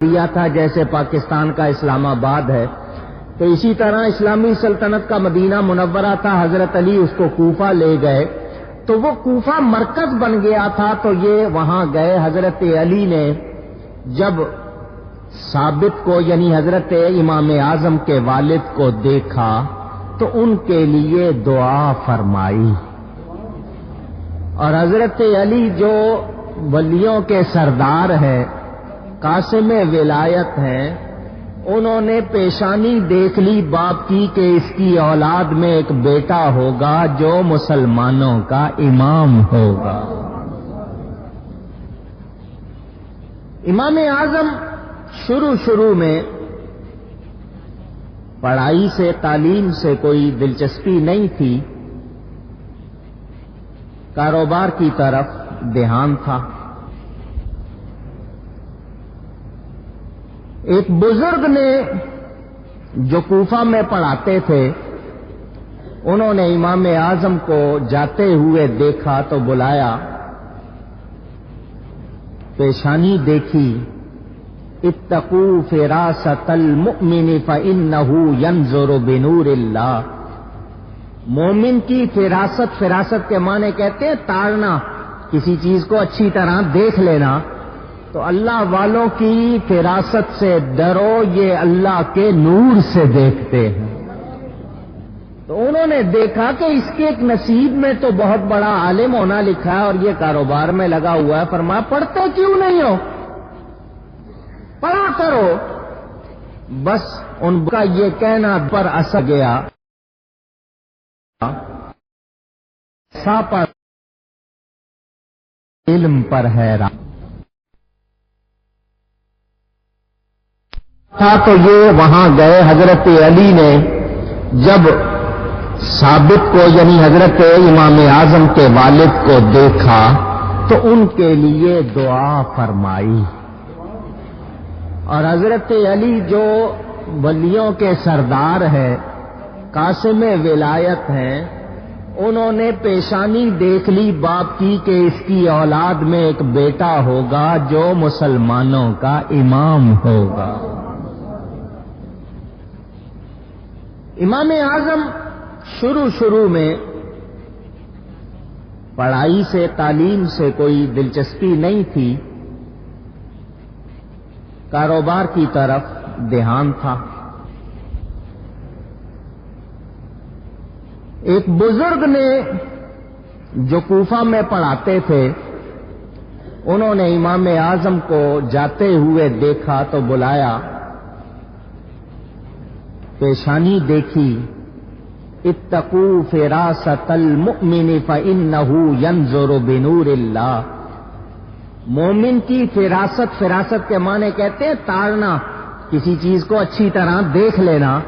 دیا تھا جیسے پاکستان کا اسلام آباد ہے، تو اسی طرح اسلامی سلطنت کا مدینہ منورہ تھا، حضرت علی اس کو کوفہ لے گئے، تو وہ کوفہ مرکز بن گیا تھا، تو یہ وہاں گئے۔ حضرت علی نے جب ثابت کو یعنی حضرت امام اعظم کے والد کو دیکھا تو ان کے لیے دعا فرمائی، اور حضرت علی جو ولیوں کے سردار ہیں، قاسم ولایت ہیں، انہوں نے پیشانی دیکھ لی باپ کی کہ اس کی اولاد میں ایک بیٹا ہوگا جو مسلمانوں کا امام ہوگا۔ امام اعظم شروع میں پڑھائی سے تعلیم سے کوئی دلچسپی نہیں تھی، کاروبار کی طرف دھیان تھا۔ ایک بزرگ نے جو کوفہ میں پڑھاتے تھے، انہوں نے امام اعظم کو جاتے ہوئے دیکھا تو بلایا، پیشانی دیکھی، اتقوا فراست المؤمن فإنه ينظر بنور اللہ۔ مومن کی فراست کے معنی کہتے ہیں تارنا، کسی چیز کو اچھی طرح دیکھ لینا، تو اللہ والوں کی فراست سے ڈرو، یہ اللہ کے نور سے دیکھتے ہیں۔ تو انہوں نے دیکھا کہ اس کے ایک نصیب میں تو بہت بڑا عالم ہونا لکھا ہے اور یہ کاروبار میں لگا ہوا ہے، فرمایا پڑھتے کیوں نہیں ہو، پڑھا کرو۔ بس ان کا یہ کہنا پر اثر گیا، پر علم پر حیران تھا، تو یہ وہاں گئے۔ حضرت علی نے جب ثابت کو یعنی حضرت امام اعظم کے والد کو دیکھا تو ان کے لیے دعا فرمائی، اور حضرت علی جو ولیوں کے سردار ہیں، قاسم ولایت ہیں، انہوں نے پیشانی دیکھ لی باپ کی کہ اس کی اولاد میں ایک بیٹا ہوگا جو مسلمانوں کا امام ہوگا۔ امام اعظم شروع میں پڑھائی سے تعلیم سے کوئی دلچسپی نہیں تھی، کاروبار کی طرف دھیان تھا۔ ایک بزرگ نے جو کوفہ میں پڑھاتے تھے، انہوں نے امام اعظم کو جاتے ہوئے دیکھا تو بلایا، پیشانی دیکھی، اتقوا فراست المؤمن فإنه ينظر بنور اللہ۔ مومن کی فراست کے معنی کہتے ہیں تارنا، کسی چیز کو اچھی طرح دیکھ لینا،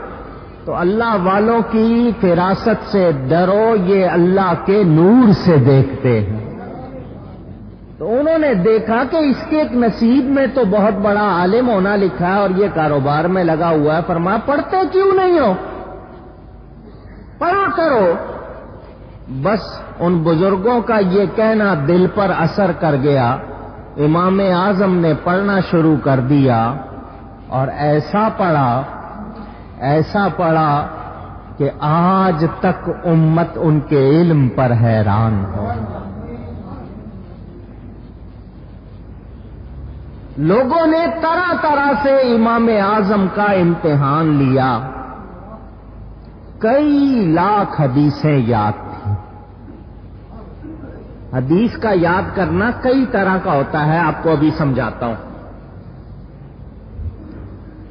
تو اللہ والوں کی فراست سے ڈرو، یہ اللہ کے نور سے دیکھتے ہیں۔ تو انہوں نے دیکھا کہ اس کے ایک نصیب میں تو بہت بڑا عالم ہونا لکھا ہے اور یہ کاروبار میں لگا ہوا ہے، فرمایا پڑھتے کیوں نہیں ہو، پڑھا کرو۔ بس ان بزرگوں کا یہ کہنا دل پر اثر کر گیا، امام اعظم نے پڑھنا شروع کر دیا، اور ایسا پڑھا کہ آج تک امت ان کے علم پر حیران ہو۔ لوگوں نے طرح سے امام اعظم کا امتحان لیا، کئی لاکھ حدیثیں یاد تھیں۔ حدیث کا یاد کرنا کئی طرح کا ہوتا ہے، آپ کو ابھی سمجھاتا ہوں۔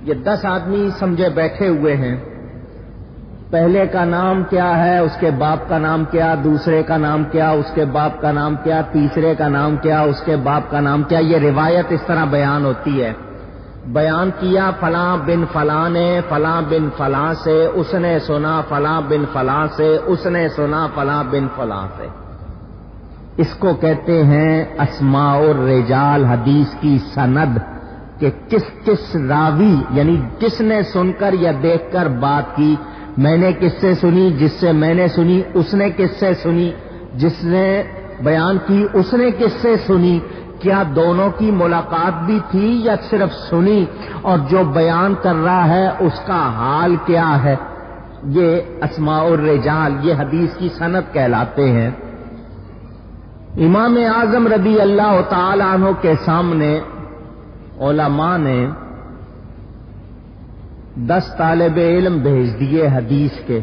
یہ 10 آدمی سمجھے بیٹھے ہوئے ہیں، پہلے کا نام کیا ہے، اس کے باپ کا نام کیا، دوسرے کا نام کیا، اس کے باپ کا نام کیا، تیسرے کا نام کیا، اس کے باپ کا نام کیا۔ یہ روایت اس طرح بیان ہوتی ہے، بیان کیا فلاں بن فلاں نے فلاں بن فلاں سے، اس نے سنا فلاں بن فلاں سے، اس نے سنا فلاں بن فلاں سے۔ اس کو کہتے ہیں اسماء الرجال، حدیث کی سند، کہ کس راوی یعنی کس نے سن کر یا دیکھ کر بات کی۔ میں نے کس سے سنی، جس سے میں نے سنی، اس نے کس سے سنی، جس نے بیان کی اس نے کس سے سنی، کیا دونوں کی ملاقات بھی تھی یا صرف سنی؟ اور جو بیان کر رہا ہے اس کا حال کیا ہے؟ یہ اسماء الرجال، یہ حدیث کی سند کہلاتے ہیں۔ امام اعظم رضی اللہ تعالی عنہ کے سامنے علماء نے 10 طالب علم بھیج دیے حدیث کے،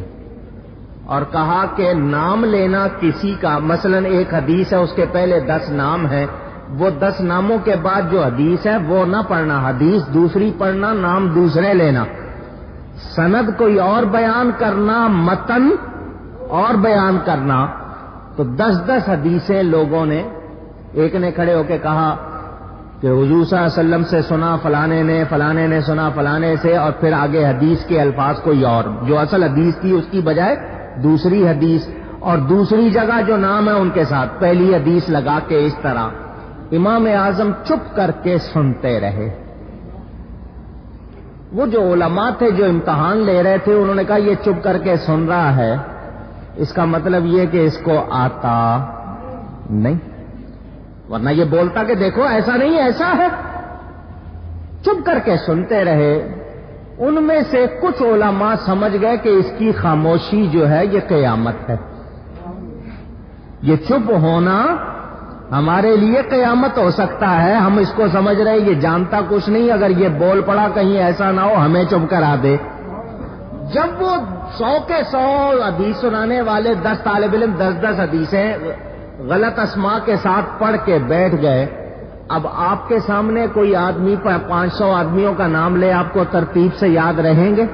اور کہا کہ نام لینا کسی کا، مثلا ایک حدیث ہے اس کے پہلے 10 نام ہیں، وہ 10 ناموں کے بعد جو حدیث ہے وہ نہ پڑھنا، حدیث دوسری پڑھنا، نام دوسرے لینا، سند کوئی اور بیان کرنا، متن اور بیان کرنا۔ تو 10 حدیثیں لوگوں نے، ایک نے کھڑے ہو کے کہا کہ حضور صلی اللہ علیہ وسلم سے سنا فلانے نے سنا فلانے سے، اور پھر آگے حدیث کے الفاظ کوئی اور، جو اصل حدیث تھی اس کی بجائے دوسری حدیث، اور دوسری جگہ جو نام ہے ان کے ساتھ پہلی حدیث لگا کے، اس طرح امام اعظم چپ کر کے سنتے رہے۔ وہ جو علماء تھے جو امتحان لے رہے تھے انہوں نے کہا یہ چپ کر کے سن رہا ہے، اس کا مطلب یہ کہ اس کو آتا نہیں، ورنہ یہ بولتا کہ دیکھو ایسا نہیں ایسا ہے۔ چپ کر کے سنتے رہے۔ ان میں سے کچھ علماء سمجھ گئے کہ اس کی خاموشی جو ہے یہ قیامت ہے، یہ چپ ہونا ہمارے لیے قیامت ہو سکتا ہے، ہم اس کو سمجھ رہے یہ جانتا کچھ نہیں، اگر یہ بول پڑا کہیں ایسا نہ ہو ہمیں چپ کرا دے۔ جب وہ 100 کے 100 حدیث سنانے والے 10 طالب علم 10 حدیثیں غلط اسماء کے ساتھ پڑھ کے بیٹھ گئے، اب آپ کے سامنے کوئی آدمی 500 آدمیوں کا نام لے، آپ کو ترتیب سے یاد رہیں گے؟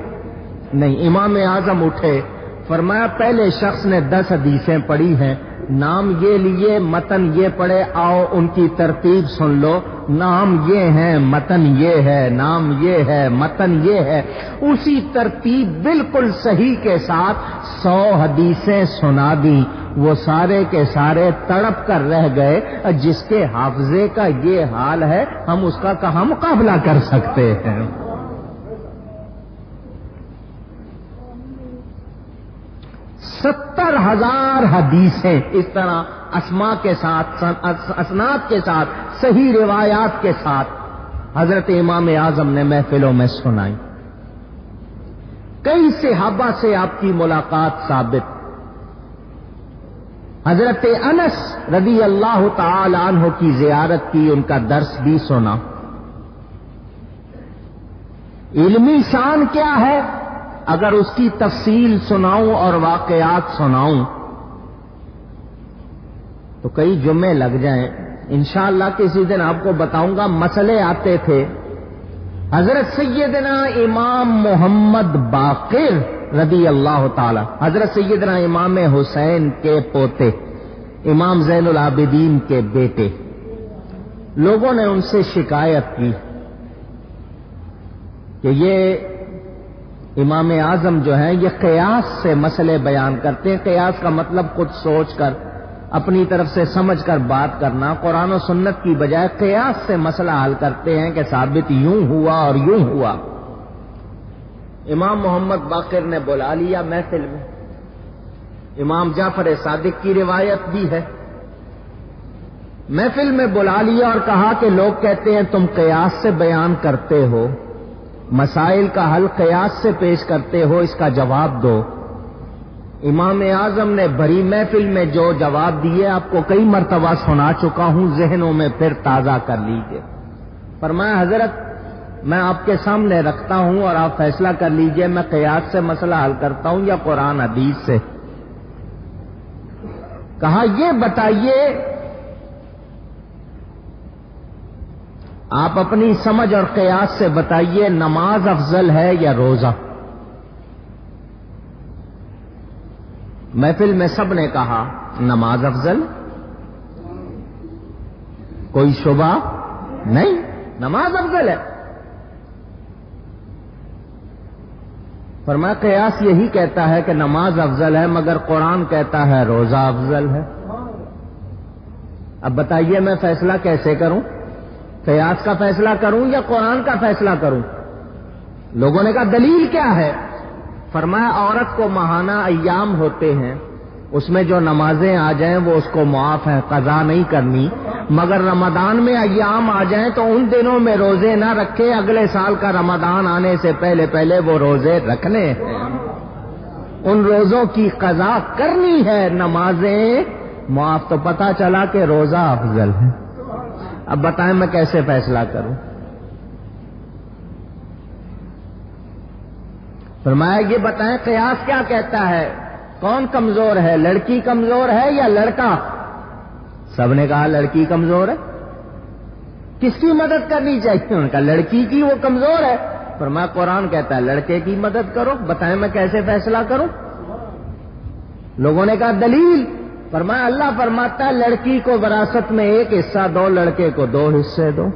نہیں۔ امام اعظم اٹھے، فرمایا پہلے شخص نے 10 حدیثیں پڑھی ہیں، نام یہ لیے، متن یہ پڑھے، آؤ ان کی ترتیب سن لو، نام یہ ہے، متن یہ ہے، نام یہ ہے، متن یہ ہے، اسی ترتیب بالکل صحیح کے ساتھ 100 حدیثیں سنا دی۔ وہ سارے کے سارے تڑپ کر رہ گئے، جس کے حافظے کا یہ حال ہے ہم اس کا کہاں مقابلہ کر سکتے ہیں؟ 70,000 حدیثیں اس طرح اسماء کے ساتھ، اسناد کے ساتھ، صحیح روایات کے ساتھ حضرت امام اعظم نے محفلوں میں سنائی۔ کئی صحابہ سے آپ کی ملاقات ثابت، حضرت انس رضی اللہ تعالی عنہ کی زیارت کی، ان کا درس بھی سنا۔ علمی شان کیا ہے؟ اگر اس کی تفصیل سناؤں اور واقعات سناؤں تو کئی جمعے لگ جائیں۔ انشاءاللہ کسی دن آپ کو بتاؤں گا، مسئلے آتے تھے۔ حضرت سیدنا امام محمد باقر رضی اللہ تعالی، حضرت سیدنا امام حسین کے پوتے، امام زین العابدین کے بیٹے، لوگوں نے ان سے شکایت کی کہ یہ امام اعظم جو ہیں یہ قیاس سے مسئلے بیان کرتے ہیں۔ قیاس کا مطلب خود سوچ کر اپنی طرف سے سمجھ کر بات کرنا، قرآن و سنت کی بجائے قیاس سے مسئلہ حل کرتے ہیں کہ ثابت یوں ہوا اور یوں ہوا۔ امام محمد باقر نے بلا لیا محفل میں، امام جعفر صادق کی روایت بھی ہے، محفل میں بلا لیا اور کہا کہ لوگ کہتے ہیں تم قیاس سے بیان کرتے ہو، مسائل کا حل قیاس سے پیش کرتے ہو، اس کا جواب دو۔ امام اعظم نے بھری محفل میں جو جواب دیے آپ کو کئی مرتبہ سنا چکا ہوں، ذہنوں میں پھر تازہ کر لیجیے۔ فرمایا حضرت میں آپ کے سامنے رکھتا ہوں اور آپ فیصلہ کر لیجئے میں قیاس سے مسئلہ حل کرتا ہوں یا قرآن حدیث سے۔ کہا یہ بتائیے آپ اپنی سمجھ اور قیاس سے بتائیے نماز افضل ہے یا روزہ؟ محفل میں سب نے کہا نماز افضل، کوئی شبہ نہیں، نماز افضل ہے۔ فرمایا قیاس یہی کہتا ہے کہ نماز افضل ہے، مگر قرآن کہتا ہے روزہ افضل ہے۔ اب بتائیے میں فیصلہ کیسے کروں؟ قیاس کا فیصلہ کروں یا قرآن کا فیصلہ کروں؟ لوگوں نے کہا دلیل کیا ہے؟ فرمایا عورت کو ماہانہ ایام ہوتے ہیں، اس میں جو نمازیں آ جائیں وہ اس کو معاف ہیں، قضا نہیں کرنی، مگر رمضان میں ایام آ جائیں تو ان دنوں میں روزے نہ رکھے، اگلے سال کا رمضان آنے سے پہلے پہلے وہ روزے رکھنے ہیں، ان روزوں کی قضا کرنی ہے، نمازیں معاف۔ تو پتہ چلا کہ روزہ افضل ہے۔ اب بتائیں میں کیسے فیصلہ کروں؟ فرمایا یہ بتائیں قیاس کیا کہتا ہے، کون کمزور ہے، لڑکی کمزور ہے یا لڑکا؟ سب نے کہا لڑکی کمزور ہے۔ کس کی مدد کرنی چاہیے؟ ان کا لڑکی کی، وہ کمزور ہے۔ فرمایا قرآن کہتا ہے لڑکے کی مدد کرو۔ بتائیں میں کیسے فیصلہ کروں؟ لوگوں نے کہا دلیل؟ فرمایا اللہ فرماتا ہے لڑکی کو وراثت میں 1 حصہ دو، لڑکے کو 2 حصے دو۔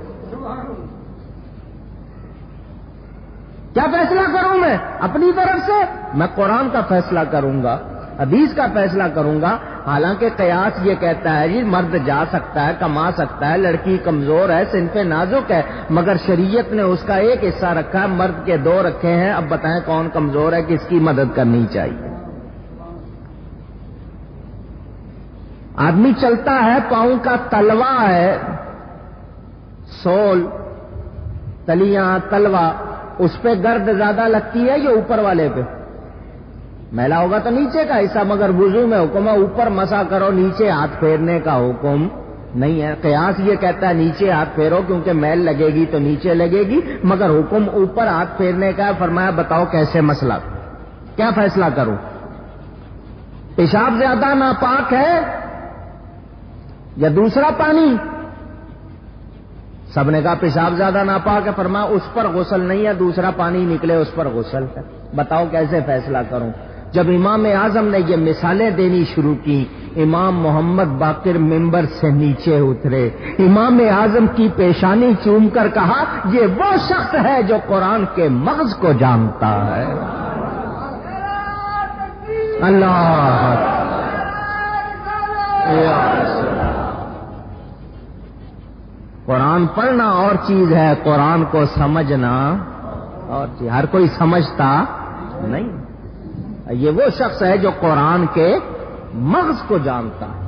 کیا فیصلہ کروں میں اپنی طرف سے؟ میں قرآن کا فیصلہ کروں گا، حدیث کا فیصلہ کروں گا۔ حالانکہ قیاس یہ کہتا ہے جی مرد جا سکتا ہے، کما سکتا ہے، لڑکی کمزور ہے، صنف نازک ہے، مگر شریعت نے اس کا 1 حصہ رکھا ہے، مرد کے 2 رکھے ہیں۔ اب بتائیں کون کمزور ہے، کس کی مدد کرنی چاہیے؟ آدمی چلتا ہے، پاؤں کا تلوا ہے، سول، تلیاں، تلوا، اس پہ گرد زیادہ لگتی ہے یا اوپر والے پہ؟ میلا ہوگا تو نیچے کا حصہ، مگر وضو میں حکم ہے اوپر مسا کرو، نیچے ہاتھ پھیرنے کا حکم نہیں ہے۔ قیاس یہ کہتا ہے نیچے ہاتھ پھیرو کیونکہ میل لگے گی تو نیچے لگے گی، مگر حکم اوپر ہاتھ پھیرنے کا ہے۔ فرمایا بتاؤ کیسے مسئلہ، کیا فیصلہ کروں؟ پیشاب زیادہ ناپاک ہے یا دوسرا پانی؟ سب نے کہا پیشاب زیادہ ناپاک ہے۔ فرمایا اس پر غسل نہیں ہے، دوسرا پانی نکلے اس پر غسل ہے۔ بتاؤ کیسے فیصلہ کروں؟ جب امام اعظم نے یہ مثالیں دینی شروع کی، امام محمد باقر ممبر سے نیچے اترے، امام اعظم کی پیشانی چوم کر کہا یہ وہ شخص ہے جو قرآن کے مغز کو جانتا ہے۔ اللہ قرآن پڑھنا اور چیز ہے، قرآن کو سمجھنا اور چیز۔ ہر کوئی سمجھتا نہیں، یہ وہ شخص ہے جو قرآن کے مغز کو جانتا ہے۔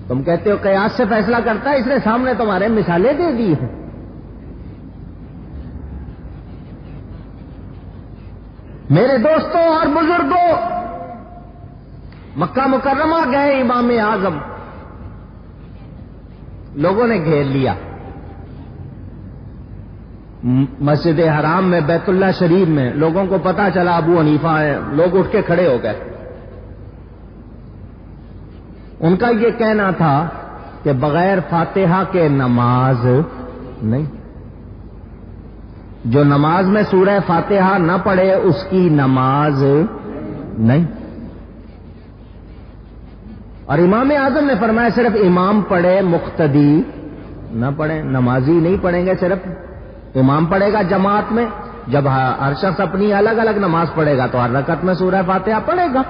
تم کہتے ہو قیاس سے فیصلہ کرتا ہے، اس نے سامنے تمہارے مثالیں دے دی ہیں۔ میرے دوستوں اور بزرگوں، مکہ مکرمہ گئے امام اعظم، لوگوں نے گھیر لیا، مسجد حرام میں، بیت اللہ شریف میں لوگوں کو پتا چلا ابو حنیفہ ہے، لوگ اٹھ کے کھڑے ہو گئے۔ ان کا یہ کہنا تھا کہ بغیر فاتحہ کے نماز نہیں، جو نماز میں سورہ فاتحہ نہ پڑھے اس کی نماز نہیں۔ اور امام اعظم نے فرمایا صرف امام پڑھے، مقتدی نہ پڑھے، نمازی نہیں پڑھیں گے، صرف امام پڑھے گا جماعت میں۔ جب ہر شخص اپنی الگ الگ نماز پڑھے گا تو ہر رکعت میں سورہ فاتحہ پڑھے گا،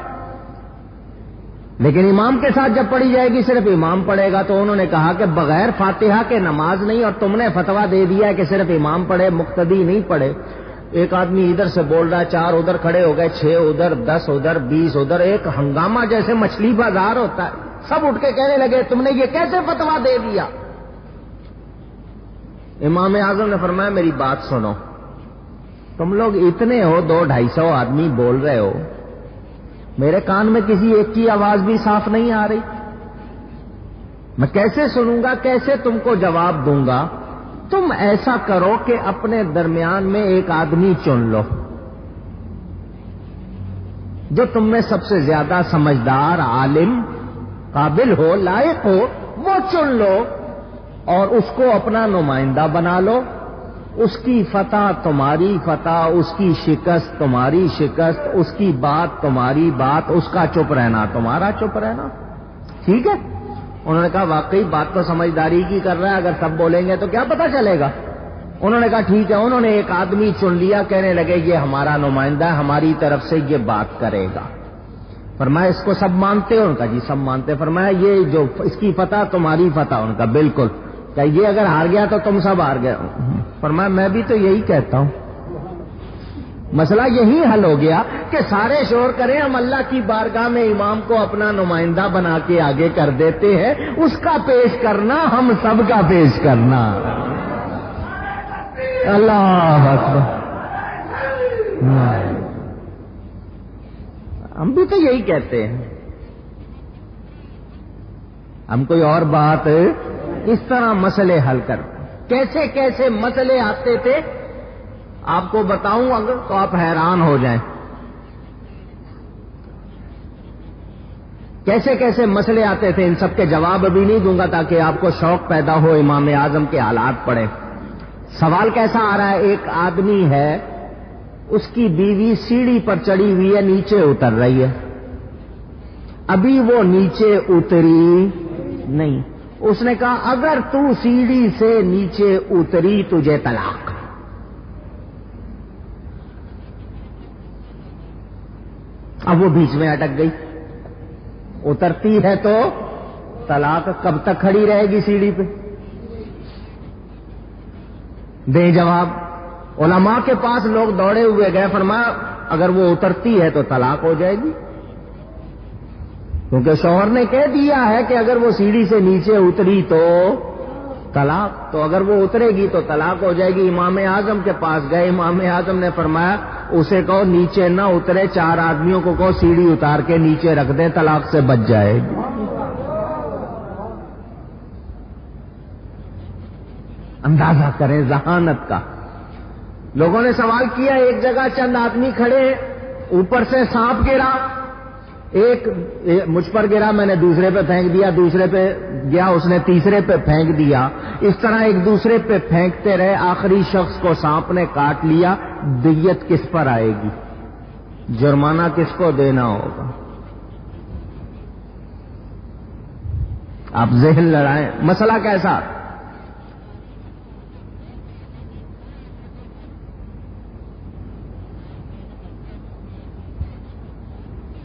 لیکن امام کے ساتھ جب پڑھی جائے گی صرف امام پڑھے گا۔ تو انہوں نے کہا کہ بغیر فاتحہ کے نماز نہیں، اور تم نے فتویٰ دے دیا ہے کہ صرف امام پڑھے، مقتدی نہیں پڑھے۔ ایک آدمی ادھر سے بول رہا ہے، 4 ادھر کھڑے ہو گئے، 6 ادھر، 10 ادھر، 20 ادھر، ایک ہنگامہ جیسے مچھلی بازار ہوتا ہے۔ سب اٹھ کے کہنے لگے تم نے یہ کیسے فتویٰ دے دیا؟ امام اعظم نے فرمایا میری بات سنو، تم لوگ اتنے ہو، 200-250 آدمی بول رہے ہو، میرے کان میں کسی ایک کی آواز بھی صاف نہیں آ رہی، میں کیسے سنوں گا، کیسے تم کو جواب دوں گا؟ تم ایسا کرو کہ اپنے درمیان میں ایک آدمی چن لو جو تم میں سب سے زیادہ سمجھدار، عالم، قابل ہو، لائق ہو، وہ چن لو اور اس کو اپنا نمائندہ بنا لو۔ اس کی فتح تمہاری فتح، اس کی شکست تمہاری شکست، اس کی بات تمہاری بات، اس کا چپ رہنا تمہارا چپ رہنا، ٹھیک ہے؟ انہوں نے کہا واقعی بات تو سمجھداری کی کر رہا ہے، اگر سب بولیں گے تو کیا پتہ چلے گا؟ انہوں نے کہا ٹھیک ہے۔ انہوں نے ایک آدمی چن لیا، کہنے لگے یہ ہمارا نمائندہ ہے، ہماری طرف سے یہ بات کرے گا۔ فرمایا اس کو سب مانتے ہو؟ ان کا جی سب مانتے۔ فرمایا یہ جو اس کی فتح تمہاری فتح؟ ان کا بالکل۔ کہ یہ اگر ہار گیا تو تم سب ہار گئے؟ فرمایا میں بھی تو یہی کہتا ہوں۔ مسئلہ یہی حل ہو گیا کہ سارے شور کریں، ہم اللہ کی بارگاہ میں امام کو اپنا نمائندہ بنا کے آگے کر دیتے ہیں، اس کا پیش کرنا، ہم سب کا پیش کرنا۔ اللہ اکبر۔ ہم بھی تو یہی کہتے ہیں، ہم کوئی اور بات اس طرح مسئلے حل کر، کیسے کیسے مسئلے آتے تھے آپ کو بتاؤں اگر تو آپ حیران ہو جائیں، کیسے کیسے مسئلے آتے تھے۔ ان سب کے جواب ابھی نہیں دوں گا تاکہ آپ کو شوق پیدا ہو امام اعظم کے حالات پڑھیں۔ سوال کیسا آ رہا ہے، ایک آدمی ہے، اس کی بیوی سیڑھی پر چڑھی ہوئی ہے، نیچے اتر رہی ہے، ابھی وہ نیچے اتری نہیں، اس نے کہا اگر تو سیڑھی سے نیچے اتری تجھے طلاق۔ اب وہ بیچ میں اٹک گئی، اترتی ہے تو طلاق، کب تک کھڑی رہے گی سیڑھی پہ؟ دے جواب۔ علماء کے پاس لوگ دوڑے ہوئے گئے، فرمایا اگر وہ اترتی ہے تو طلاق ہو جائے گی، کیونکہ شوہر نے کہہ دیا ہے کہ اگر وہ سیڑھی سے نیچے اتری تو طلاق، تو اگر وہ اترے گی تو طلاق ہو جائے گی۔ امام اعظم کے پاس گئے، امام اعظم نے فرمایا اسے کہو نیچے نہ اترے، 4 آدمیوں کو کہو سیڑھی اتار کے نیچے رکھ دیں، طلاق سے بچ جائے گی۔ اندازہ کریں ذہانت کا۔ لوگوں نے سوال کیا، ایک جگہ چند آدمی کھڑے ہیں، اوپر سے سانپ گرا، ایک مجھ پر گرا، میں نے دوسرے پہ پھینک دیا، دوسرے پہ گیا، اس نے تیسرے پہ پھینک دیا، اس طرح ایک دوسرے پہ پھینکتے رہے، آخری شخص کو سانپ نے کاٹ لیا، دیت کس پر آئے گی؟ جرمانہ کس کو دینا ہوگا؟ آپ ذہن لڑائیں، مسئلہ کیسا؟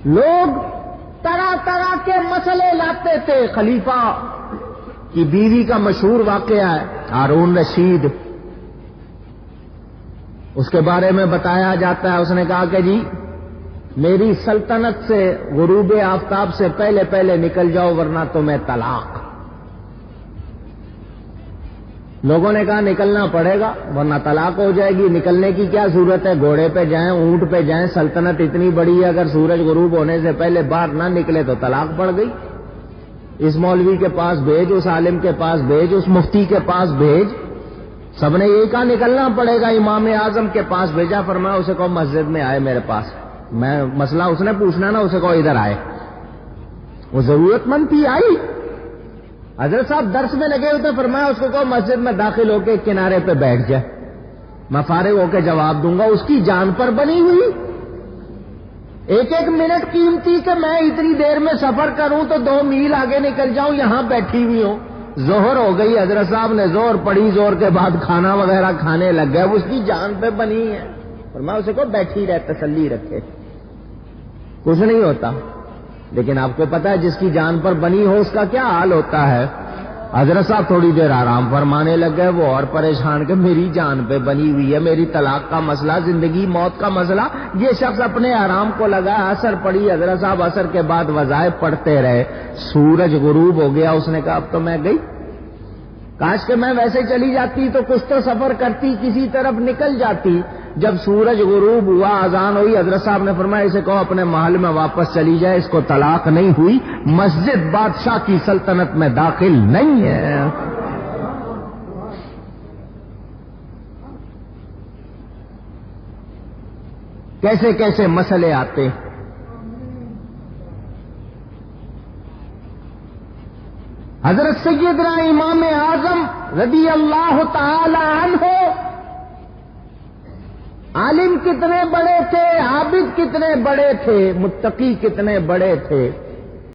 لوگ طرح طرح کے مسئلے لاتے تھے۔ خلیفہ کی بیوی کا مشہور واقعہ ہے، ہارون رشید، اس کے بارے میں بتایا جاتا ہے، اس نے کہا کہ جی میری سلطنت سے غروب آفتاب سے پہلے پہلے نکل جاؤ ورنہ تمہیں طلاق۔ لوگوں نے کہا نکلنا پڑے گا ورنہ طلاق ہو جائے گی، نکلنے کی کیا ضرورت ہے، گھوڑے پہ جائیں، اونٹ پہ جائیں، سلطنت اتنی بڑی ہے، اگر سورج غروب ہونے سے پہلے باہر نہ نکلے تو طلاق پڑ گئی۔ اس مولوی کے پاس بھیج، اس عالم کے پاس بھیج، اس مفتی کے پاس بھیج، سب نے یہی کہا نکلنا پڑے گا۔ امام اعظم کے پاس بھیجا، فرمایا اسے کہو مسجد میں آئے میرے پاس، میں مسئلہ اس نے پوچھنا نا، اسے کہو ادھر آئے۔ وہ ضرورت مند تھی، آئی، حضرت صاحب درس میں لگے ہوتے، فرمایا اس کو کہو مسجد میں داخل ہو کے کنارے پہ بیٹھ جائے، میں فارغ ہو کے جواب دوں گا۔ اس کی جان پر بنی ہوئی، ایک ایک منٹ قیمتی کہ میں اتنی دیر میں سفر کروں تو 2 میل آگے نکل جاؤں، یہاں بیٹھی ہوئی ہوں۔ ظہر ہو گئی، حضرت صاحب نے زور پڑی، زور کے بعد کھانا وغیرہ کھانے لگ گئے، اس کی جان پہ بنی ہے، فرمایا اسے کہو بیٹھی رہے، تسلی رکھے، کچھ نہیں ہوتا۔ لیکن آپ کو پتا ہے جس کی جان پر بنی ہو اس کا کیا حال ہوتا ہے۔ حضرت صاحب تھوڑی دیر آرام فرمانے لگ گئے، وہ اور پریشان کہ میری جان پہ بنی ہوئی ہے، میری طلاق کا مسئلہ، زندگی موت کا مسئلہ۔ یہ شخص اپنے آرام کو لگا، اثر پڑی، حضرت صاحب اثر کے بعد وظائف پڑھتے رہے، سورج غروب ہو گیا۔ اس نے کہا اب تو میں گئی، کاش کہ میں ویسے چلی جاتی تو کچھ تو سفر کرتی، کسی طرف نکل جاتی۔ جب سورج غروب ہوا، اذان ہوئی، حضرت صاحب نے فرمایا اسے کہو اپنے محل میں واپس چلی جائے، اس کو طلاق نہیں ہوئی، مسجد بادشاہ کی سلطنت میں داخل نہیں ہے۔ کیسے کیسے مسئلے آتے۔ حضرت سیدنا امام اعظم رضی اللہ تعالی عنہ عالم کتنے بڑے تھے، عابد کتنے بڑے تھے، متقی کتنے بڑے تھے۔